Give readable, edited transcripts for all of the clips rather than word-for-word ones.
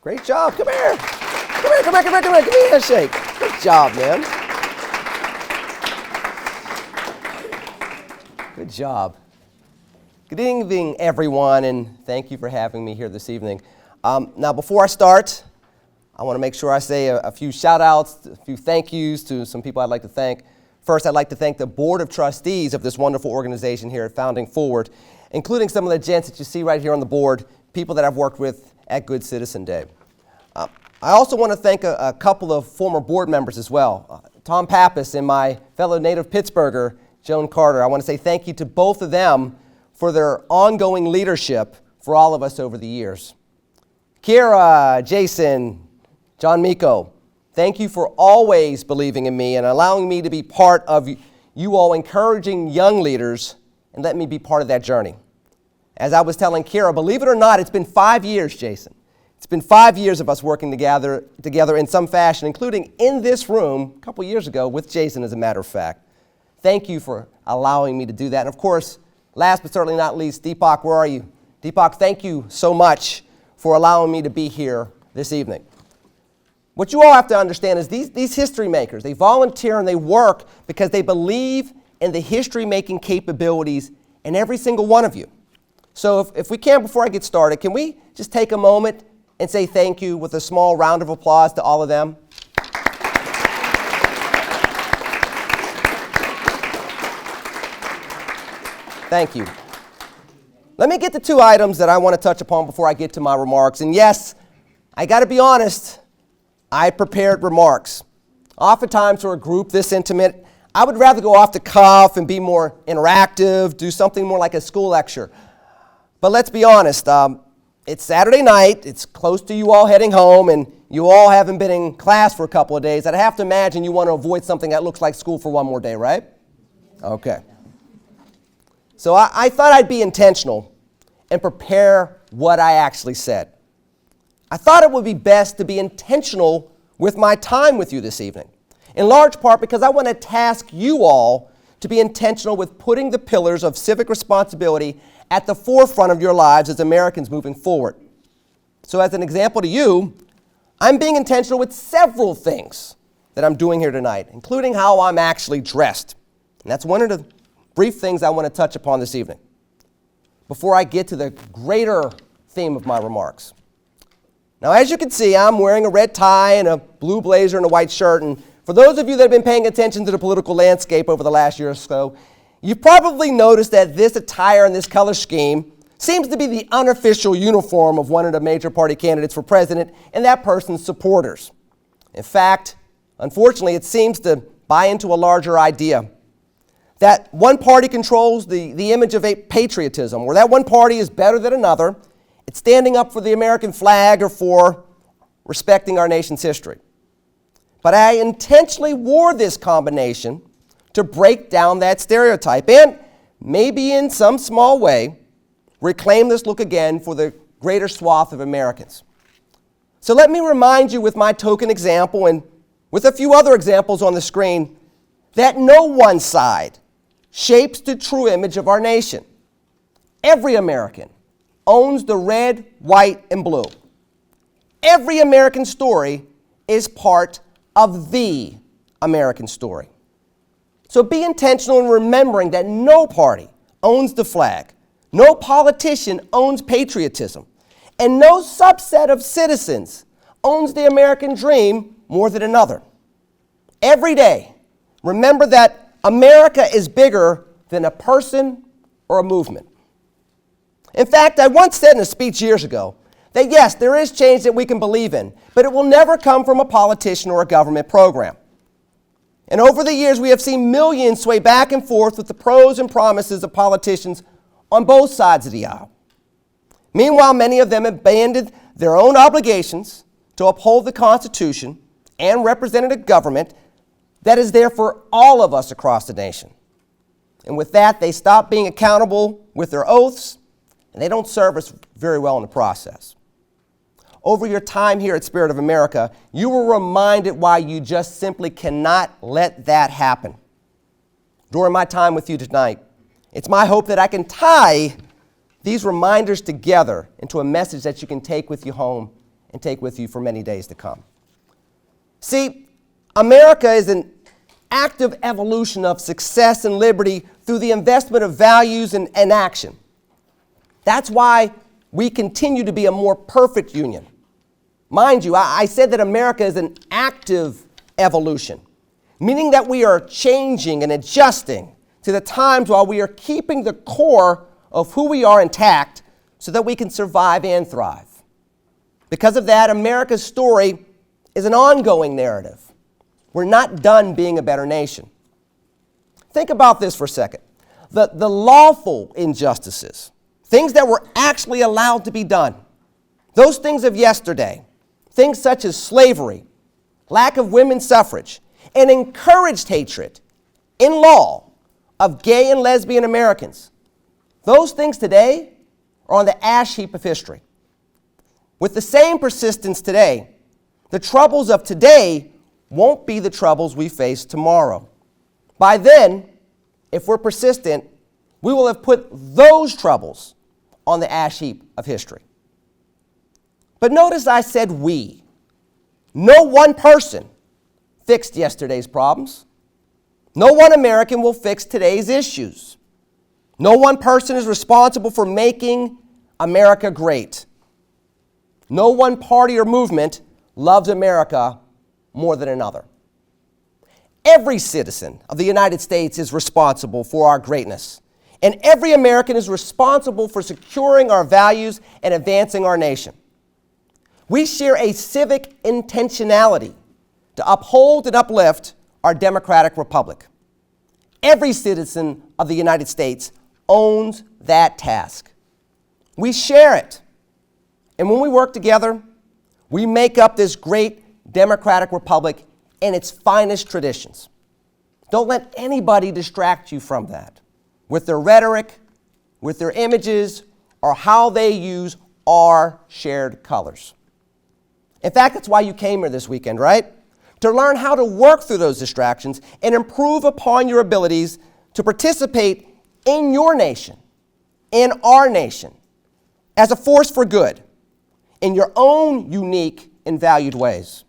Great job. Come here. Come here, come here, come here, come here. Give me a handshake. Good job, man. Good job. Good evening, everyone, and thank you for having me here this evening. Now, before I start, I want to make sure I say a few shout-outs, a few thank yous to some people I'd like to thank. First, I'd like to thank the Board of Trustees of this wonderful organization here at Founding Forward, including some of the gents that you see right here on the board, people that I've worked with at Good Citizen Day. I also want to thank a couple of former board members as well, Tom Pappas and my fellow native Pittsburgher, Joan Carter. I want to say thank you to both of them for their ongoing leadership for all of us over the years. Kira, Jason, John Miko, thank you for always believing in me and allowing me to be part of you all encouraging young leaders and let me be part of that journey. As I was telling Kira, believe it or not, it's been 5 years, Jason. It's been 5 years of us working together in some fashion, including in this room a couple years ago with Jason, as a matter of fact. Thank you for allowing me to do that. And of course, last but certainly not least, Deepak, where are you? Deepak, thank you so much for allowing me to be here this evening. What you all have to understand is these history makers, they volunteer and they work because they believe in the history-making capabilities in every single one of you. So if we can, before I get started, can we just take a moment and say thank you with a small round of applause to all of them? Thank you. Let me get to two items that I want to touch upon before I get to my remarks. And yes, I got to be honest, I prepared remarks. Oftentimes for a group this intimate, I would rather go off the cuff and be more interactive, do something more like a school lecture. But let's be honest, it's Saturday night, it's close to you all heading home, and you all haven't been in class for a couple of days. I'd have to imagine you want to avoid something that looks like school for one more day, right? Okay. So I thought I'd be intentional and prepare what I actually said. I thought it would be best to be intentional with my time with you this evening, in large part because I want to task you all to be intentional with putting the pillars of civic responsibility at the forefront of your lives as Americans moving forward. So as an example to you, I'm being intentional with several things that I'm doing here tonight, including how I'm actually dressed. And that's one of the brief things I want to touch upon this evening before I get to the greater theme of my remarks. Now, as you can see, I'm wearing a red tie and a blue blazer and a white shirt. And for those of you that have been paying attention to the political landscape over the last year or so, you've probably noticed that this attire and this color scheme seems to be the unofficial uniform of one of the major party candidates for president and that person's supporters. In fact, unfortunately, it seems to buy into a larger idea that one party controls the image of patriotism, or that one party is better than another. It's standing up for the American flag or for respecting our nation's history. But I intentionally wore this combination to break down that stereotype and maybe in some small way reclaim this look again for the greater swath of Americans. So let me remind you with my token example and with a few other examples on the screen that no one side shapes the true image of our nation. Every American owns the red, white, and blue. Every American story is part of the American story. So be intentional in remembering that no party owns the flag, no politician owns patriotism, and no subset of citizens owns the American dream more than another. Every day, remember that America is bigger than a person or a movement. In fact, I once said in a speech years ago that yes, there is change that we can believe in, but it will never come from a politician or a government program. And over the years, we have seen millions sway back and forth with the pros and promises of politicians on both sides of the aisle. Meanwhile, many of them abandoned their own obligations to uphold the Constitution and representative government that is there for all of us across the nation. And with that, they stopped being accountable with their oaths, and they don't serve us very well in the process. Over your time here at Spirit of America, you were reminded why you just simply cannot let that happen. During my time with you tonight, it's my hope that I can tie these reminders together into a message that you can take with you home and take with you for many days to come. See, America is an active evolution of success and liberty through the investment of values and action. That's why we continue to be a more perfect union. Mind you, I said that America is an active evolution, meaning that we are changing and adjusting to the times while we are keeping the core of who we are intact so that we can survive and thrive. Because of that, America's story is an ongoing narrative. We're not done being a better nation. Think about this for a second. The lawful injustices, things that were actually allowed to be done, those things of yesterday, things such as slavery, lack of women's suffrage, and encouraged hatred in law of gay and lesbian Americans, those things today are on the ash heap of history. With the same persistence today, the troubles of today won't be the troubles we face tomorrow. By then, if we're persistent, we will have put those troubles on the ash heap of history. But notice I said we. No one person fixed yesterday's problems. No one American will fix today's issues. No one person is responsible for making America great. No one party or movement loves America more than another. Every citizen of the United States is responsible for our greatness, and every American is responsible for securing our values and advancing our nation. We share a civic intentionality to uphold and uplift our democratic republic. Every citizen of the United States owns that task. We share it. And when we work together, we make up this great democratic republic and its finest traditions. Don't let anybody distract you from that with their rhetoric, with their images, or how they use our shared colors. In fact, that's why you came here this weekend, right? To learn how to work through those distractions and improve upon your abilities to participate in your nation, in our nation, as a force for good, in your own unique and valued ways.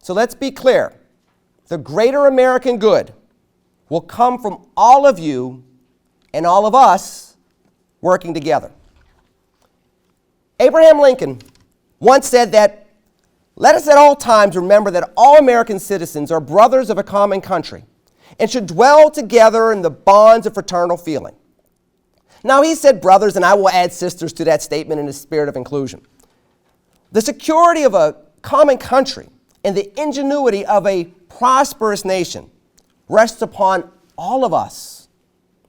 So let's be clear. The greater American good will come from all of you and all of us working together. Abraham Lincoln once said that, "Let us at all times remember that all American citizens are brothers of a common country and should dwell together in the bonds of fraternal feeling." Now, he said brothers, and I will add sisters to that statement in the spirit of inclusion. The security of a common country and the ingenuity of a prosperous nation rests upon all of us.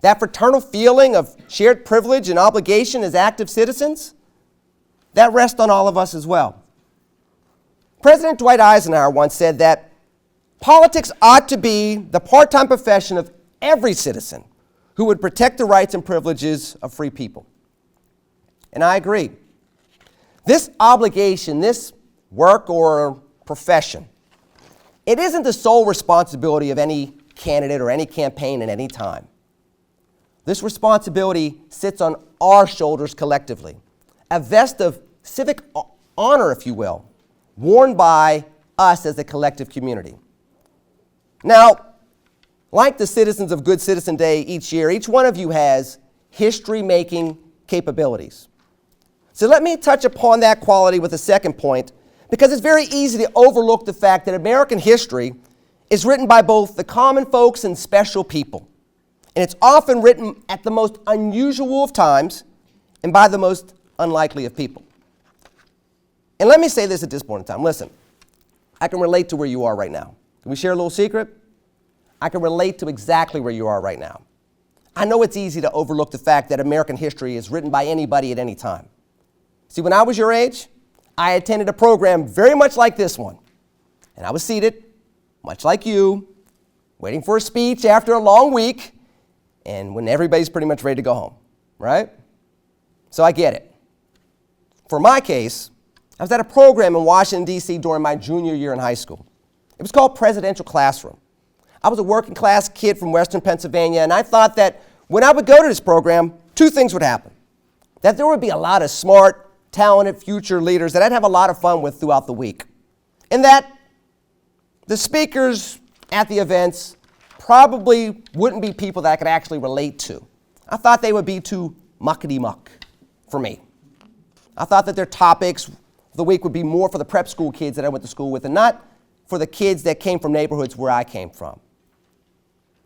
That fraternal feeling of shared privilege and obligation as active citizens, that rests on all of us as well. President Dwight Eisenhower once said that politics ought to be the part-time profession of every citizen who would protect the rights and privileges of free people. And I agree. This obligation, this work or profession, it isn't the sole responsibility of any candidate or any campaign at any time. This responsibility sits on our shoulders collectively, a vest of civic honor, if you will, worn by us as a collective community. Now, like the citizens of Good Citizen Day each year, each one of you has history-making capabilities. So let me touch upon that quality with a second point, because it's very easy to overlook the fact that American history is written by both the common folks and special people. And it's often written at the most unusual of times and by the most unlikely of people. And let me say this at this point in time. Listen, I can relate to where you are right now. Can we share a little secret? I can relate to exactly where you are right now. I know it's easy to overlook the fact that American history is written by anybody at any time. See, when I was your age, I attended a program very much like this one. And I was seated, much like you, waiting for a speech after a long week, and when everybody's pretty much ready to go home, right? So I get it. For my case, I was at a program in Washington, D.C. during my junior year in high school. It was called Presidential Classroom. I was a working class kid from Western Pennsylvania, and I thought that when I would go to this program, two things would happen. That there would be a lot of smart, talented future leaders that I'd have a lot of fun with throughout the week. And that the speakers at the events probably wouldn't be people that I could actually relate to. I thought they would be too muckety-muck for me. I thought that their topics of the week would be more for the prep school kids that I went to school with and not for the kids that came from neighborhoods where I came from.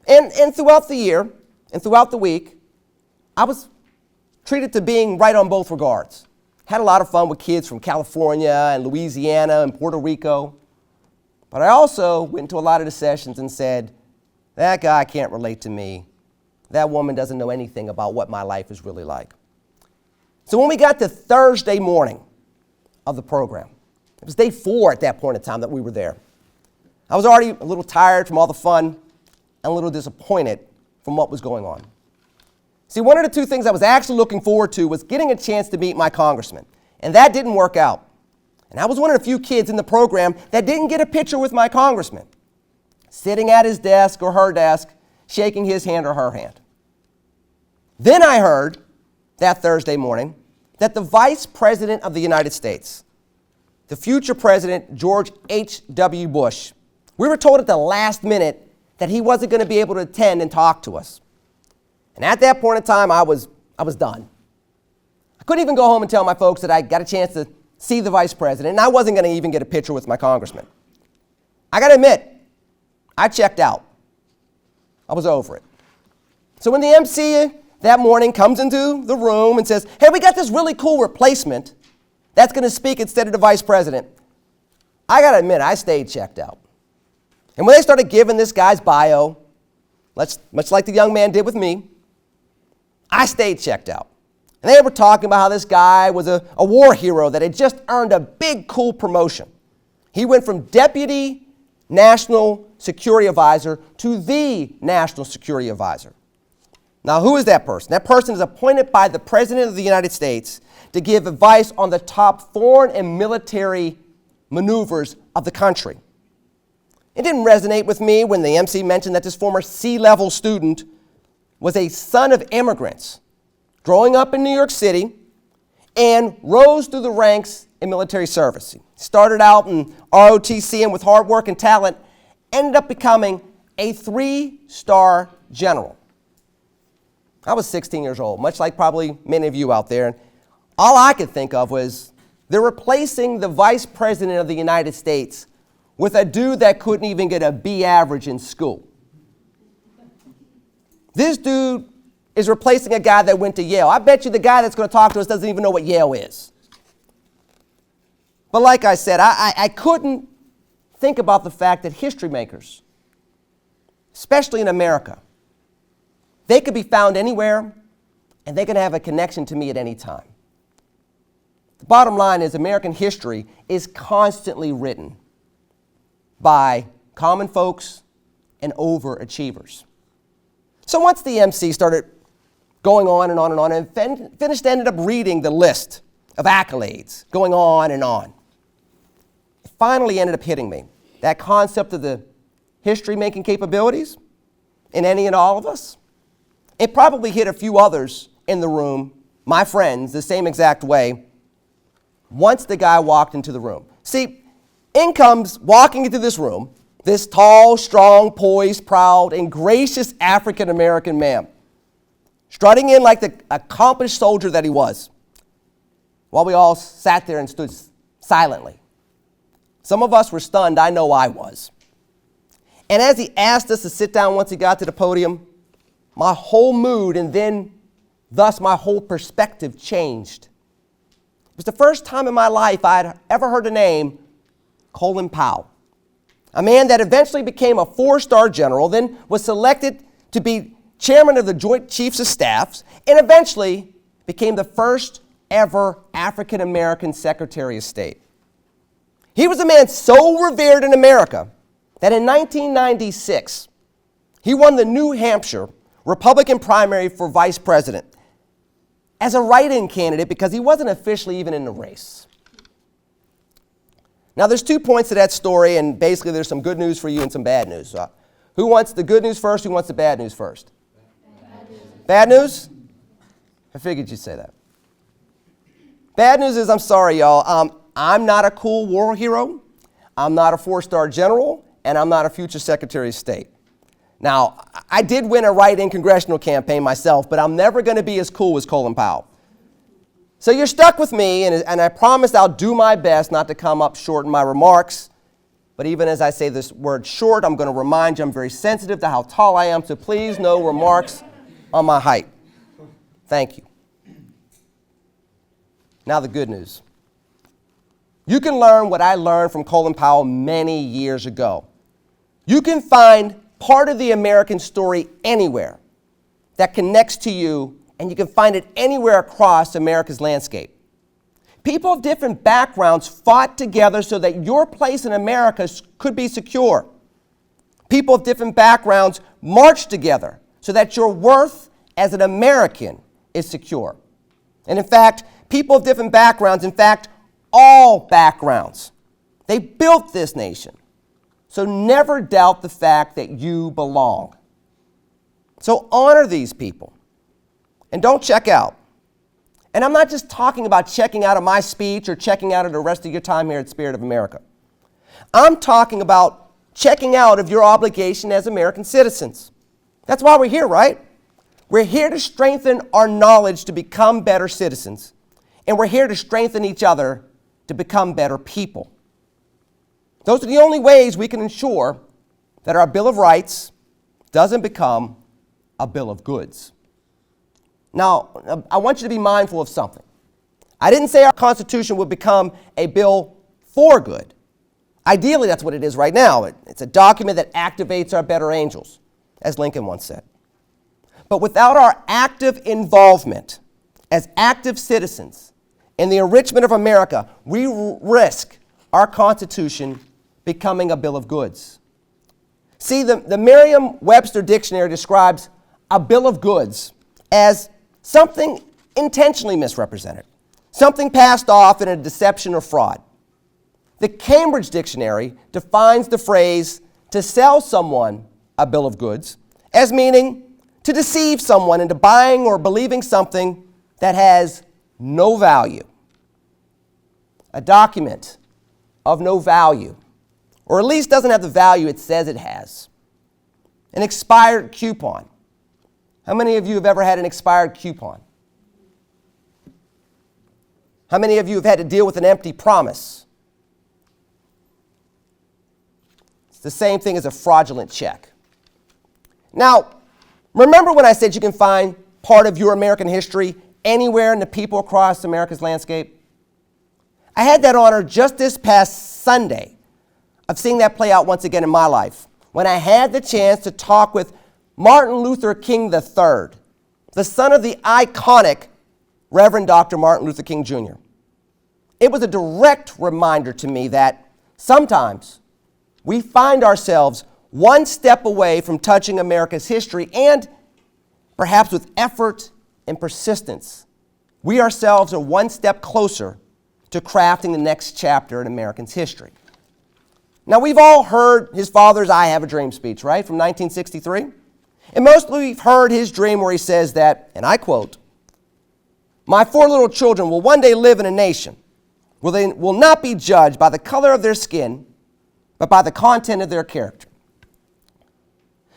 And throughout the year and throughout the week, I was treated to being right on both regards. Had a lot of fun with kids from California and Louisiana and Puerto Rico. But I also went into a lot of the sessions and said, that guy can't relate to me. That woman doesn't know anything about what my life is really like. So when we got to Thursday morning of the program, it was day 4 at that point in time that we were there. I was already a little tired from all the fun and a little disappointed from what was going on. See, one of the two things I was actually looking forward to was getting a chance to meet my congressman, and that didn't work out. And I was one of the few kids in the program that didn't get a picture with my congressman, sitting at his desk or her desk, shaking his hand or her hand. Then I heard that Thursday morning that the Vice President of the United States, the future President George H.W. Bush, we were told at the last minute that he wasn't going to be able to attend and talk to us. And at that point in time, I was done. I couldn't even go home and tell my folks that I got a chance to see the Vice President, and I wasn't going to even get a picture with my congressman. I got to admit, I checked out. I was over it. So when the MC that morning comes into the room and says, hey, we got this really cool replacement that's going to speak instead of the Vice President, I got to admit, I stayed checked out. And when they started giving this guy's bio, much like the young man did with me, I stayed checked out. And they were talking about how this guy was a war hero that had just earned a big, cool promotion. He went from Deputy National Security Advisor to the National Security Advisor. Now, who is that person? That person is appointed by the President of the United States to give advice on the top foreign and military maneuvers of the country. It didn't resonate with me when the MC mentioned that this former C-level student was a son of immigrants growing up in New York City and rose through the ranks in military service. He started out in ROTC and with hard work and talent ended up becoming a 3-star general. I was 16 years old, much like probably many of you out there. And all I could think of was they're replacing the Vice President of the United States with a dude that couldn't even get a B average in school. This dude is replacing a guy that went to Yale. I bet you the guy that's going to talk to us doesn't even know what Yale is. But like I said, I couldn't think about the fact that history makers, especially in America, they could be found anywhere and they can have a connection to me at any time. The bottom line is American history is constantly written by common folks and overachievers. So once the MC started going on and on and on and ended up reading the list of accolades, going on and on, it finally ended up hitting me. That concept of the history-making capabilities in any and all of us, it probably hit a few others in the room, my friends, the same exact way, once the guy walked into the room. See, in comes walking into this room, this tall, strong, poised, proud, and gracious African-American man, strutting in like the accomplished soldier that he was, while we all sat there and stood silently. Some of us were stunned. I know I was. And as he asked us to sit down once he got to the podium, my whole mood and then thus my whole perspective changed. It was the first time in my life I'd ever heard the name Colin Powell, a man that eventually became a 4-star general, then was selected to be chairman of the Joint Chiefs of Staff, and eventually became the first ever African-American Secretary of State. He was a man so revered in America that in 1996, he won the New Hampshire Republican primary for vice president as a write-in candidate because he wasn't officially even in the race. Now, there's 2 points to that story, and basically there's some good news for you and some bad news. Who wants the good news first? Who wants the bad news first? Bad news? I figured you'd say that. Bad news is, I'm sorry, y'all. I'm not a cool war hero. I'm not a 4-star general, and I'm not a future Secretary of State. Now, I did win a write-in congressional campaign myself, but I'm never going to be as cool as Colin Powell. So you're stuck with me, and I promise I'll do my best not to come up short in my remarks. But even as I say this word short, I'm going to remind you I'm very sensitive to how tall I am, so please no remarks on my height. Thank you. Now the good news. You can learn what I learned from Colin Powell many years ago. You can find part of the American story anywhere that connects to you, and you can find it anywhere across America's landscape. People of different backgrounds fought together so that your place in America could be secure. People of different backgrounds marched together so that your worth as an American is secure. And in fact, people of different backgrounds, in fact, all backgrounds, they built this nation. So never doubt the fact that you belong. So honor these people. And don't check out. And I'm not just talking about checking out of my speech or checking out of the rest of your time here at Spirit of America. I'm talking about checking out of your obligation as American citizens. That's why we're here, right? We're here to strengthen our knowledge to become better citizens. And we're here to strengthen each other to become better people. Those are the only ways we can ensure that our Bill of Rights doesn't become a bill of goods. Now, I want you to be mindful of something. I didn't say our Constitution would become a bill for good. Ideally, that's what it is right now. It's a document that activates our better angels, as Lincoln once said. But without our active involvement as active citizens in the enrichment of America, we risk our Constitution becoming a bill of goods. See, the Merriam-Webster dictionary describes a bill of goods as something intentionally misrepresented, something passed off in a deception or fraud. The Cambridge Dictionary defines the phrase to sell someone a bill of goods as meaning to deceive someone into buying or believing something that has no value. A document of no value, or at least doesn't have the value it says it has. An expired coupon. How many of you have ever had an expired coupon? How many of you have had to deal with an empty promise? It's the same thing as a fraudulent check. Now, remember when I said you can find part of your American history anywhere in the people across America's landscape? I had that honor just this past Sunday of seeing that play out once again in my life, when I had the chance to talk with Martin Luther King III, the son of the iconic Reverend Dr. Martin Luther King Jr. It was a direct reminder to me that sometimes we find ourselves one step away from touching America's history, and perhaps with effort and persistence, we ourselves are one step closer to crafting the next chapter in Americans' history. Now, we've all heard his father's I Have a Dream speech, right, from 1963? And mostly we've heard his dream where he says that, and I quote, "My 4 little children will one day live in a nation where they will not be judged by the color of their skin, but by the content of their character."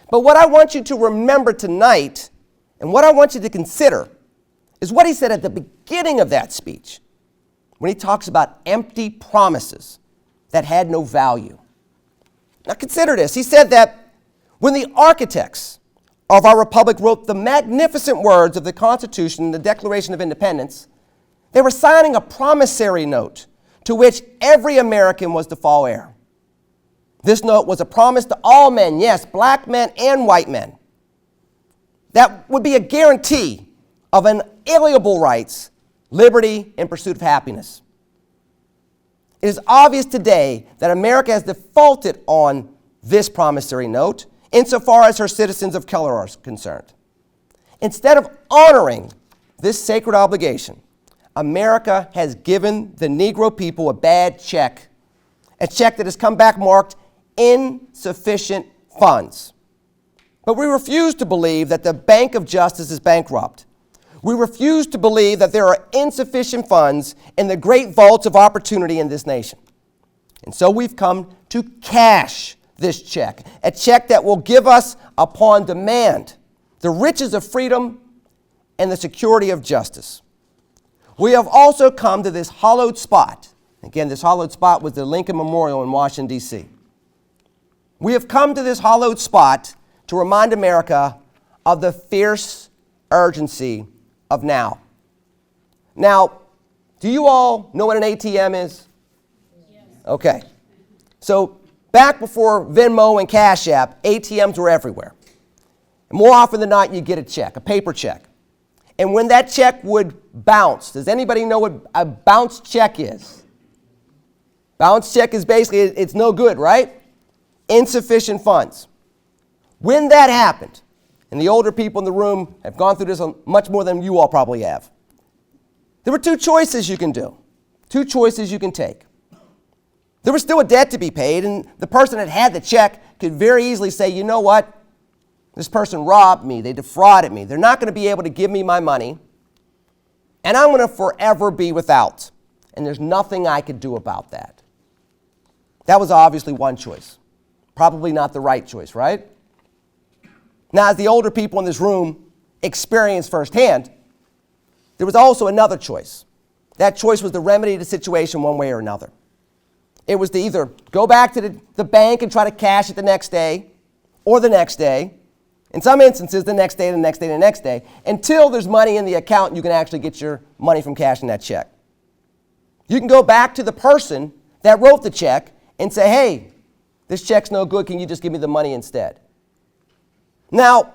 But what I want you to remember tonight, and what I want you to consider, is what he said at the beginning of that speech, when he talks about empty promises that had no value. Now consider this. He said that when the architects of our republic wrote the magnificent words of the Constitution and the Declaration of Independence, they were signing a promissory note to which every American was to fall heir. This note was a promise to all men, yes, black men and white men, that would be a guarantee of inalienable rights, liberty, and pursuit of happiness. It is obvious today that America has defaulted on this promissory note insofar as her citizens of color are concerned. Instead of honoring this sacred obligation, America has given the Negro people a bad check, a check that has come back marked insufficient funds. But we refuse to believe that the Bank of Justice is bankrupt. We refuse to believe that there are insufficient funds in the great vaults of opportunity in this nation. And so we've come to cash this check, a check that will give us, upon demand, the riches of freedom and the security of justice. We have also come to this hallowed spot. Again, this hallowed spot was the Lincoln Memorial in Washington, D.C. We have come to this hallowed spot to remind America of the fierce urgency of now. Now, do you all know what an ATM is? Yes. Okay. So back before Venmo and Cash App, ATMs were everywhere. And more often than not, you get a check, a paper check. And when that check would bounce, does anybody know what a bounce check is? Bounce check is basically, it's no good, right? Insufficient funds. When that happened, and the older people in the room have gone through this much more than you all probably have, there were two choices you can do, two choices you can take. There was still a debt to be paid, and the person that had the check could very easily say, you know what? This person robbed me, they defrauded me, they're not going to be able to give me my money, and I'm going to forever be without. And there's nothing I could do about that. That was obviously one choice. Probably not the right choice, right? Now, as the older people in this room experienced firsthand, there was also another choice. That choice was to remedy the situation one way or another. It was to either go back to the bank and try to cash it the next day, or the next day, in some instances, the next day, the next day, the next day, until there's money in the account and you can actually get your money from cashing that check. You can go back to the person that wrote the check and say, hey, this check's no good, can you just give me the money instead? Now,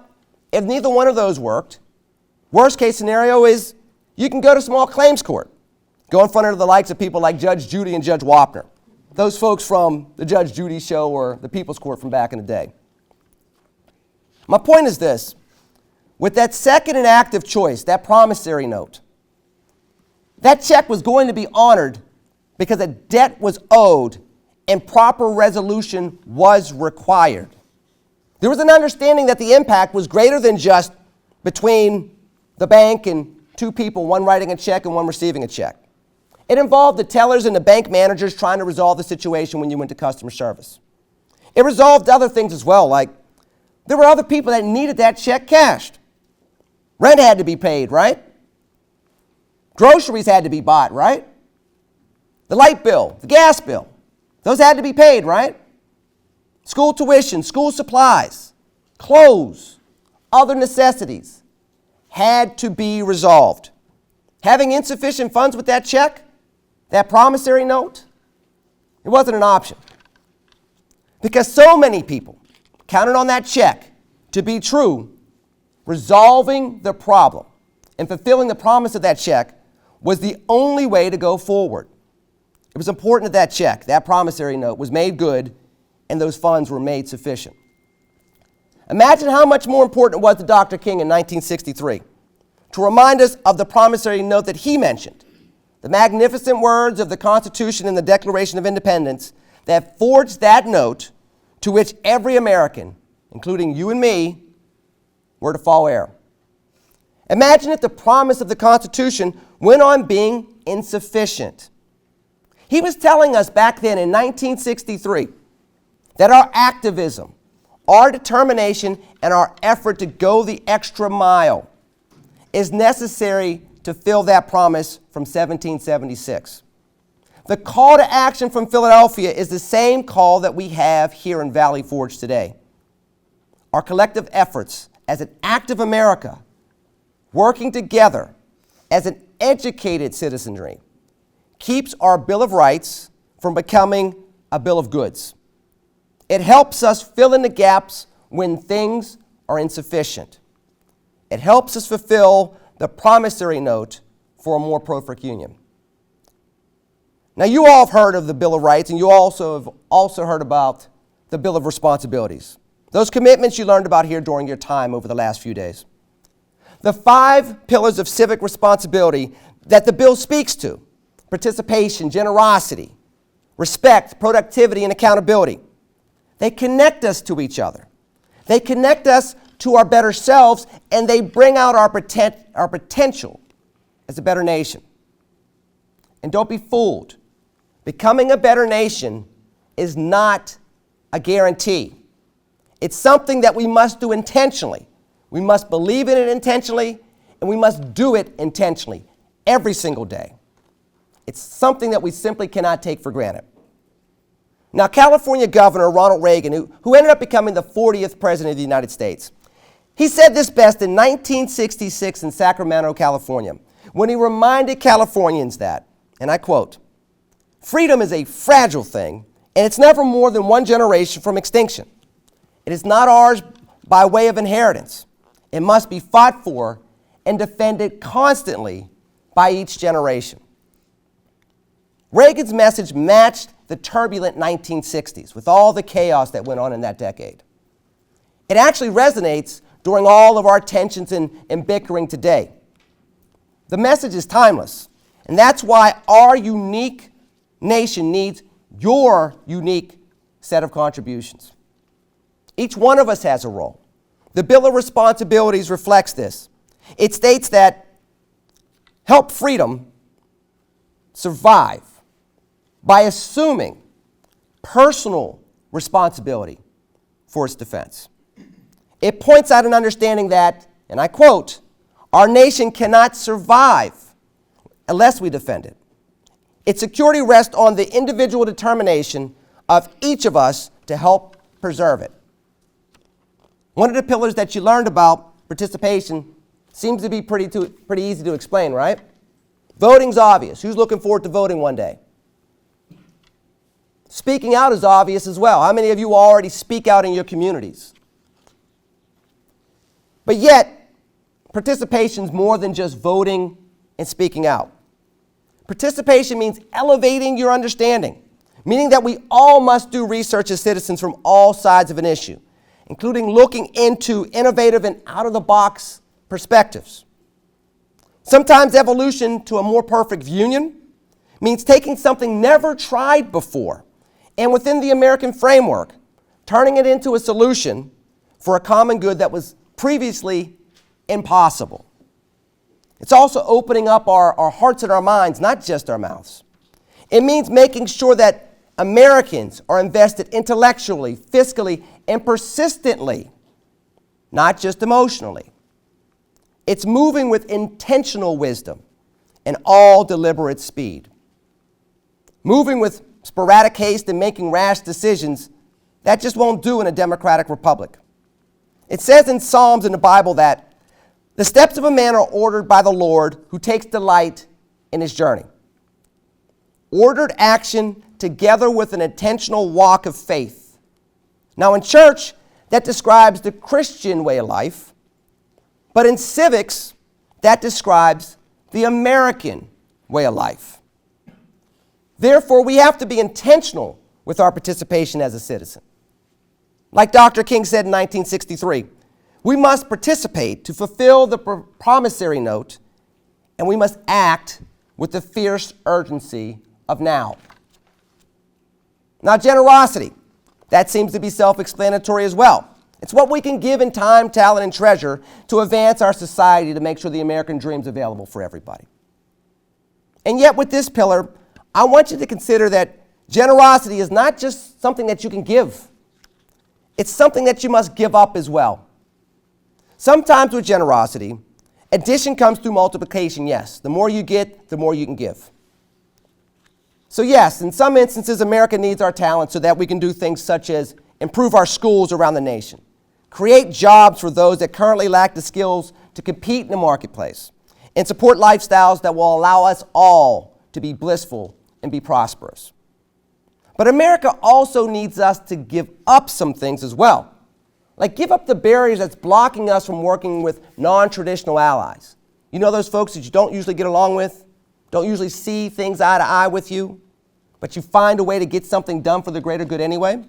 if neither one of those worked, worst case scenario is you can go to small claims court. Go in front of the likes of people like Judge Judy and Judge Wapner, those folks from the Judge Judy show or the People's Court from back in the day. My point is this: with that second and active choice, that promissory note, that check was going to be honored because a debt was owed and proper resolution was required. There was an understanding that the impact was greater than just between the bank and two people, one writing a check and one receiving a check. It involved the tellers and the bank managers trying to resolve the situation when you went to customer service. It resolved other things as well, like there were other people that needed that check cashed. Rent had to be paid, right? Groceries had to be bought, right? The light bill, the gas bill, those had to be paid, right? School tuition, school supplies, clothes, other necessities had to be resolved. Having insufficient funds with that check, that promissory note, it wasn't an option. Because so many people counted on that check to be true, resolving the problem and fulfilling the promise of that check was the only way to go forward. It was important that that check, that promissory note, was made good and those funds were made sufficient. Imagine how much more important it was to Dr. King in 1963 to remind us of the promissory note that he mentioned, the magnificent words of the Constitution and the Declaration of Independence that forged that note to which every American, including you and me, were to fall heir. Imagine if the promise of the Constitution went on being insufficient. He was telling us back then in 1963 that our activism, our determination, and our effort to go the extra mile is necessary to fill that promise from 1776. The call to action from Philadelphia is the same call that we have here in Valley Forge today. Our collective efforts as an active America, working together as an educated citizenry, keeps our Bill of Rights from becoming a Bill of Goods. It helps us fill in the gaps when things are insufficient. It helps us fulfill the promissory note for a more perfect union. Now, you all have heard of the Bill of Rights, and you also have heard about the Bill of Responsibilities. Those commitments you learned about here during your time over the last few days. The 5 pillars of civic responsibility that the bill speaks to: participation, generosity, respect, productivity, and accountability. They connect us to each other. They connect us to our better selves, and they bring out our potential as a better nation. And don't be fooled. Becoming a better nation is not a guarantee. It's something that we must do intentionally. We must believe in it intentionally, and we must do it intentionally every single day. It's something that we simply cannot take for granted. Now, California Governor Ronald Reagan, who ended up becoming the 40th President of the United States, he said this best in 1966 in Sacramento, California, when he reminded Californians that, and I quote, "Freedom is a fragile thing, and it's never more than one generation from extinction. It is not ours by way of inheritance. It must be fought for and defended constantly by each generation." Reagan's message matched the turbulent 1960s with all the chaos that went on in that decade. It actually resonates during all of our tensions and bickering today. The message is timeless, and that's why our unique nation needs your unique set of contributions. Each one of us has a role. The Bill of Responsibilities reflects this. It states that help freedom survive by assuming personal responsibility for its defense. It points out an understanding that, and I quote, "Our nation cannot survive unless we defend it. Its security rests on the individual determination of each of us to help preserve it." One of the pillars that you learned about participation seems to be pretty easy to explain, right? Voting's obvious. Who's looking forward to voting one day? Speaking out is obvious as well. How many of you already speak out in your communities? But yet, participation is more than just voting and speaking out. Participation means elevating your understanding, meaning that we all must do research as citizens from all sides of an issue, including looking into innovative and out-of-the-box perspectives. Sometimes evolution to a more perfect union means taking something never tried before and within the American framework, turning it into a solution for a common good that was previously impossible. It's also opening up our hearts and our minds, not just our mouths. It means making sure that Americans are invested intellectually, fiscally, and persistently, not just emotionally. It's moving with intentional wisdom and all deliberate speed. Moving with sporadic haste and making rash decisions, that just won't do in a democratic republic. It says in Psalms in the Bible that the steps of a man are ordered by the Lord who takes delight in his journey. Ordered action together with an intentional walk of faith. Now in church, that describes the Christian way of life, but in civics, that describes the American way of life. Therefore, we have to be intentional with our participation as a citizen. Like Dr. King said in 1963, we must participate to fulfill the promissory note, and we must act with the fierce urgency of now. Now, generosity, that seems to be self-explanatory as well. It's what we can give in time, talent, and treasure to advance our society to make sure the American dream is available for everybody. And yet with this pillar, I want you to consider that generosity is not just something that you can give. It's something that you must give up as well. Sometimes with generosity, addition comes through multiplication, yes. The more you get, the more you can give. So yes, in some instances, America needs our talent so that we can do things such as improve our schools around the nation, create jobs for those that currently lack the skills to compete in the marketplace, and support lifestyles that will allow us all to be blissful and be prosperous. But America also needs us to give up some things as well. Like give up the barriers that's blocking us from working with non-traditional allies. You know those folks that you don't usually get along with, don't usually see things eye to eye with you, but you find a way to get something done for the greater good anyway?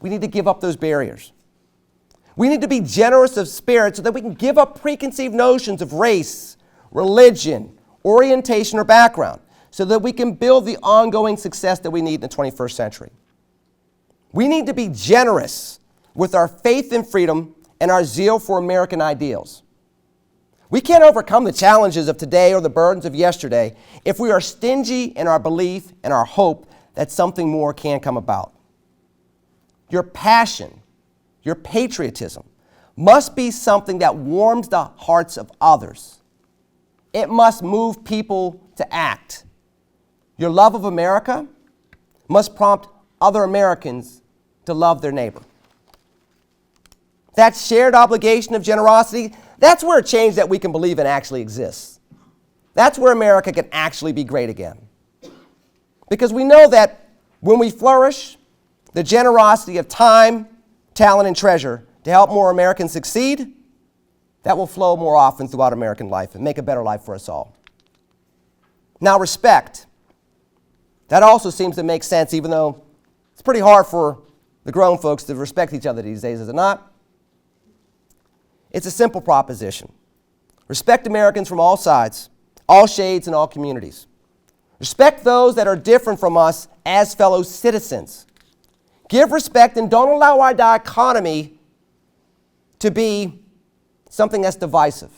We need to give up those barriers. We need to be generous of spirit so that we can give up preconceived notions of race, religion, orientation, or background, so that we can build the ongoing success that we need in the 21st century. We need to be generous with our faith in freedom and our zeal for American ideals. We can't overcome the challenges of today or the burdens of yesterday if we are stingy in our belief and our hope that something more can come about. Your passion, your patriotism, must be something that warms the hearts of others. It must move people to act. Your love of America must prompt other Americans to love their neighbor. That shared obligation of generosity, that's where a change that we can believe in actually exists. That's where America can actually be great again. Because we know that when we flourish, the generosity of time, talent, and treasure to help more Americans succeed, that will flow more often throughout American life and make a better life for us all. Now, respect. That also seems to make sense, even though it's pretty hard for the grown folks to respect each other these days, is it not? It's a simple proposition. Respect Americans from all sides, all shades, and all communities. Respect those that are different from us as fellow citizens. Give respect and don't allow our dichotomy to be something that's divisive.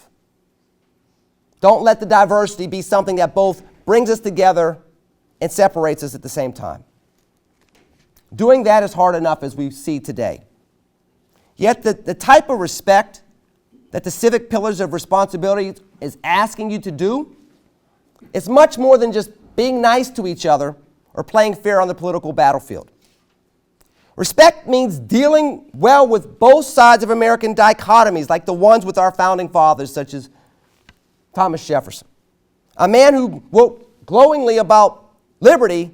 Don't let the diversity be something that both brings us together and separates us at the same time. Doing that is hard enough as we see today. Yet the type of respect that the civic pillars of responsibility is asking you to do is much more than just being nice to each other or playing fair on the political battlefield. Respect means dealing well with both sides of American dichotomies, like the ones with our founding fathers, such as Thomas Jefferson, a man who wrote glowingly about liberty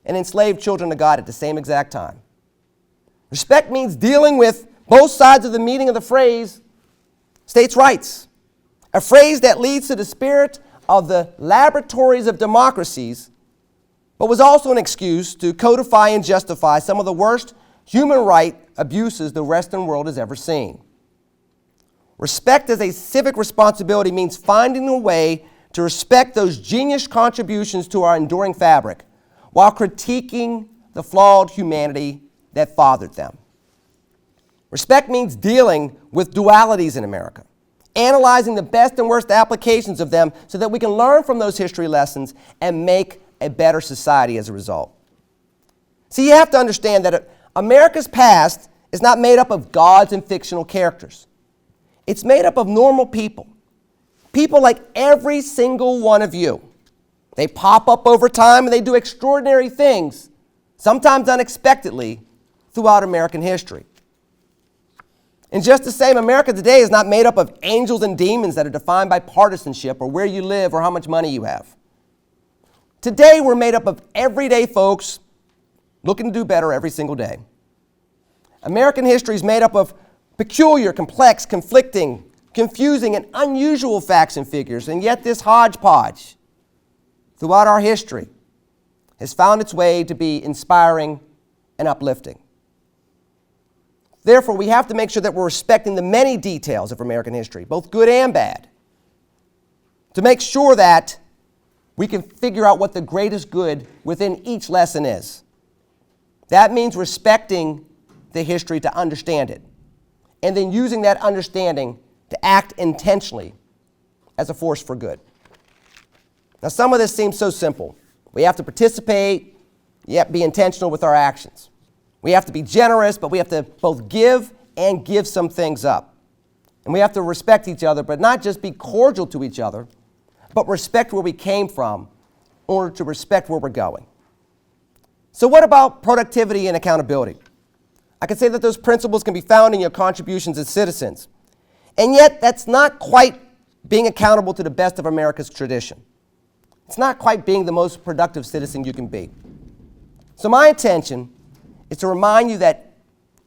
and enslaved children to God at the same exact time. Respect means dealing with both sides of the meaning of the phrase states' rights, a phrase that leads to the spirit of the laboratories of democracies, but was also an excuse to codify and justify some of the worst human right abuses the Western world has ever seen. Respect as a civic responsibility means finding a way to respect those genius contributions to our enduring fabric while critiquing the flawed humanity that fathered them. Respect means dealing with dualities in America, analyzing the best and worst applications of them so that we can learn from those history lessons and make a better society as a result. See, you have to understand that America's past is not made up of gods and fictional characters. It's made up of normal people. People like every single one of you. They pop up over time and they do extraordinary things, sometimes unexpectedly, throughout American history. And just the same, America today is not made up of angels and demons that are defined by partisanship or where you live or how much money you have. Today, we're made up of everyday folks looking to do better every single day. American history is made up of peculiar, complex, conflicting, confusing, and unusual facts and figures, and yet this hodgepodge throughout our history has found its way to be inspiring and uplifting. Therefore, we have to make sure that we're respecting the many details of American history, both good and bad, to make sure that we can figure out what the greatest good within each lesson is. That means respecting the history to understand it, and then using that understanding to act intentionally as a force for good. Now, some of this seems so simple. We have to participate, yet be intentional with our actions. We have to be generous, but we have to both give and give some things up. And we have to respect each other, but not just be cordial to each other, but respect where we came from in order to respect where we're going. So what about productivity and accountability? I can say that those principles can be found in your contributions as citizens. And yet, that's not quite being accountable to the best of America's tradition. It's not quite being the most productive citizen you can be. So my intention is to remind you that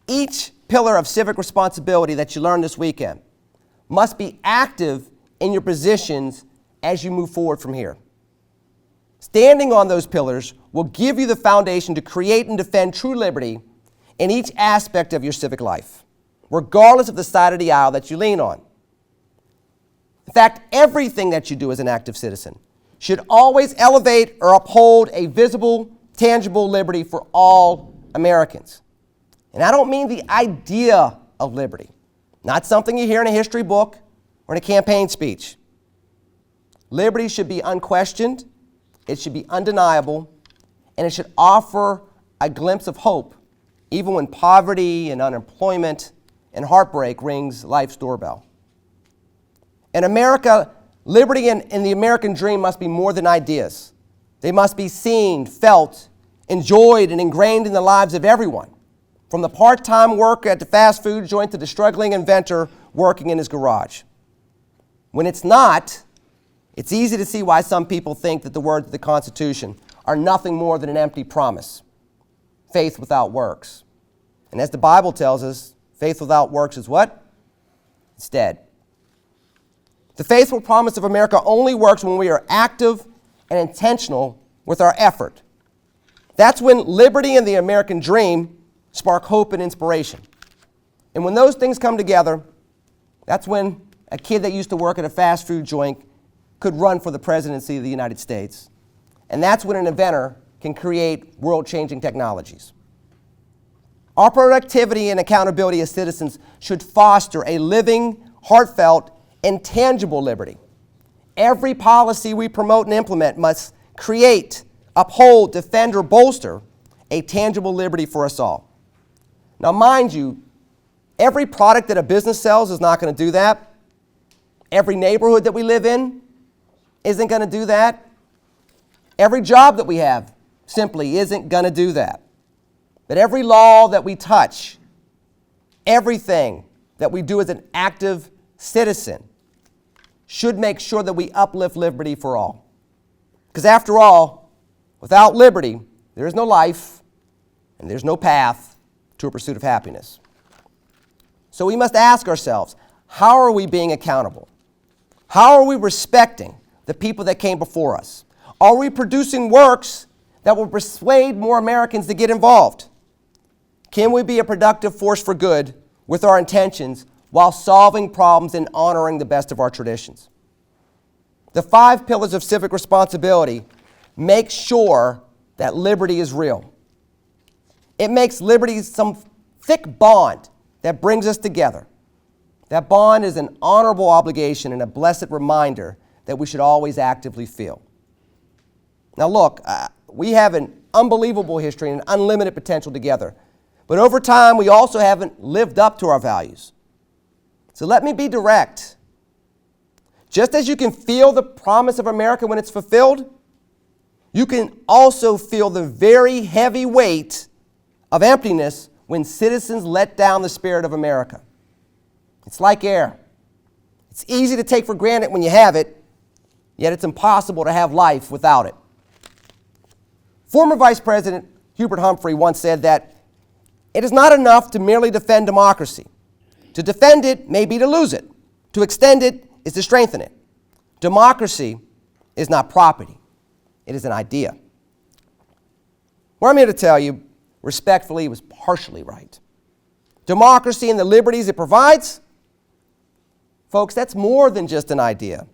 each pillar of civic responsibility that you learned this weekend must be active in your positions as you move forward from here. Standing on those pillars will give you the foundation to create and defend true liberty in each aspect of your civic life, regardless of the side of the aisle that you lean on. In fact, everything that you do as an active citizen should always elevate or uphold a visible, tangible liberty for all Americans. And I don't mean the idea of liberty. not something you hear in a history book or in a campaign speech. Liberty should be unquestioned, it should be undeniable, and it should offer a glimpse of hope even when poverty and unemployment and heartbreak rings life's doorbell. In America, liberty and the American dream must be more than ideas. They must be seen, felt, enjoyed, and ingrained in the lives of everyone, from the part-time worker at the fast food joint to the struggling inventor working in his garage. When it's not, it's easy to see why some people think that the words of the Constitution are nothing more than an empty promise. Faith without works. And as the Bible tells us, faith without works is what? It's dead. The faithful promise of America only works when we are active and intentional with our effort. That's when liberty and the American dream spark hope and inspiration. And when those things come together, that's when a kid that used to work at a fast food joint could run for the presidency of the United States. And that's when an inventor can create world-changing technologies. Our productivity and accountability as citizens should foster a living, heartfelt, and tangible liberty. Every policy we promote and implement must create, uphold, defend, or bolster a tangible liberty for us all. Now, mind you, every product that a business sells is not going to do that. Every neighborhood that we live in isn't going to do that. Every job that we have simply isn't going to do that. But every law that we touch, everything that we do as an active citizen, should make sure that we uplift liberty for all. Because after all, without liberty, there is no life and there's no path to a pursuit of happiness. So we must ask ourselves, how are we being accountable? How are we respecting the people that came before us? Are we producing works that will persuade more Americans to get involved? Can we be a productive force for good with our intentions while solving problems and honoring the best of our traditions? The 5 pillars of civic responsibility make sure that liberty is real. It makes liberty some thick bond that brings us together. That bond is an honorable obligation and a blessed reminder that we should always actively feel. Now look, we have an unbelievable history and an unlimited potential together. But over time, we also haven't lived up to our values. So let me be direct. Just as you can feel the promise of America when it's fulfilled, you can also feel the very heavy weight of emptiness when citizens let down the spirit of America. It's like air. It's easy to take for granted when you have it, yet it's impossible to have life without it. Former Vice President Hubert Humphrey once said that it is not enough to merely defend democracy. To defend it may be to lose it. To extend it is to strengthen it. Democracy is not property. It is an idea. What I'm here to tell you, respectfully, was partially right. Democracy and the liberties it provides, folks, that's more than just an idea.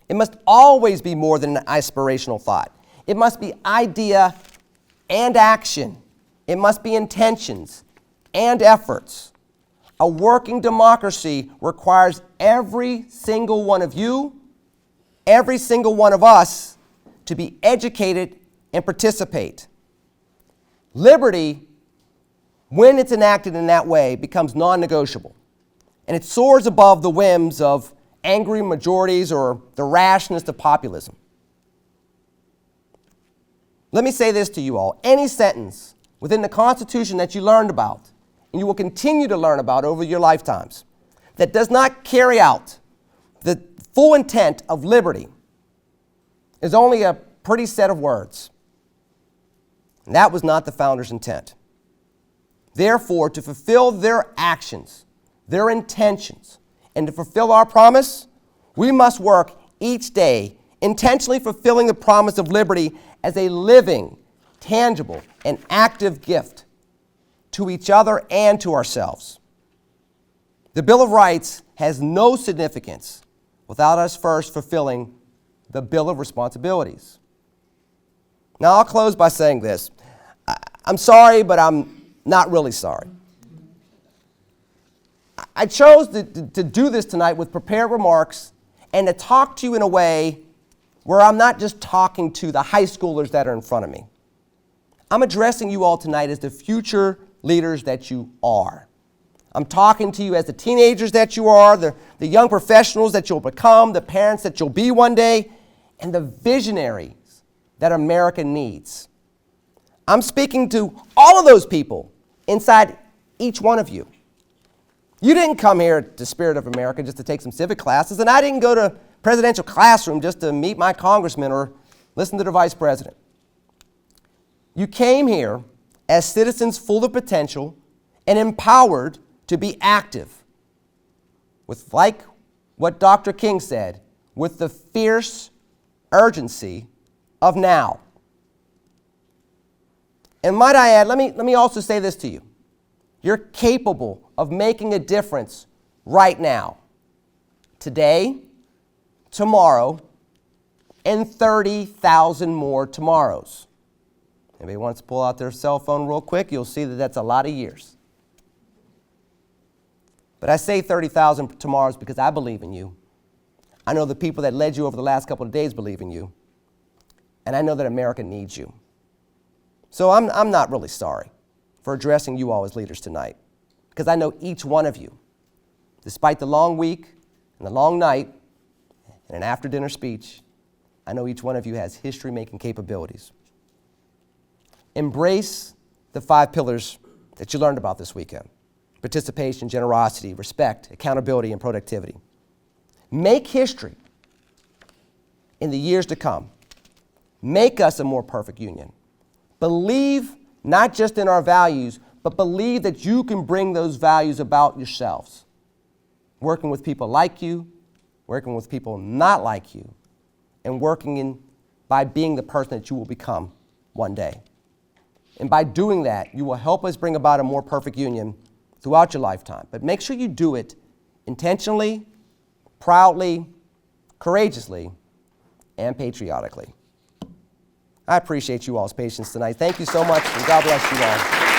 It must always be more than an aspirational thought. It must be idea and action. It must be intentions and efforts. A working democracy requires every single one of you, every single one of us, to be educated and participate. Liberty, when it's enacted in that way, becomes non-negotiable. And it soars above the whims of angry majorities or the rashness of populism. Let me say this to you all. Any sentence within the Constitution that you learned about, and you will continue to learn about over your lifetimes, that does not carry out the full intent of liberty is only a pretty set of words. And that was not the founders' intent. Therefore, to fulfill their actions, their intentions, and to fulfill our promise, we must work each day intentionally fulfilling the promise of liberty as a living, tangible, and active gift to each other and to ourselves. The Bill of Rights has no significance without us first fulfilling the Bill of Responsibilities. Now, I'll close by saying this. I'm sorry, but I'm not really sorry. I chose to do this tonight with prepared remarks and to talk to you in a way where I'm not just talking to the high schoolers that are in front of me. I'm addressing you all tonight as the future leaders that you are. I'm talking to you as the teenagers that you are, the young professionals that you'll become, the parents that you'll be one day, and the visionaries that America needs. I'm speaking to all of those people inside each one of you. You didn't come here to Spirit of America just to take some civic classes, and I didn't go to presidential classroom just to meet my congressman or listen to the vice president. You came here as citizens full of potential and empowered to be active with, like what Dr. King said, with the fierce urgency of now. And might I add, let me also say this to you. You're capable of making a difference right now, today, tomorrow, and 30,000 more tomorrows. Anybody wants to pull out their cell phone real quick? You'll see that that's a lot of years. But I say 30,000 tomorrows because I believe in you. I know the people that led you over the last couple of days believe in you. And I know that America needs you. So I'm not really sorry for addressing you all as leaders tonight, because I know each one of you, despite the long week and the long night and an after-dinner speech, I know each one of you has history-making capabilities. Embrace the 5 pillars that you learned about this weekend: participation, generosity, respect, accountability, and productivity. Make history in the years to come. Make us a more perfect union. Believe not just in our values, but believe that you can bring those values about yourselves. Working with people like you, working with people not like you, and by being the person that you will become one day. And by doing that, you will help us bring about a more perfect union throughout your lifetime. But make sure you do it intentionally, proudly, courageously, and patriotically. I appreciate you all's patience tonight. Thank you so much, and God bless you all.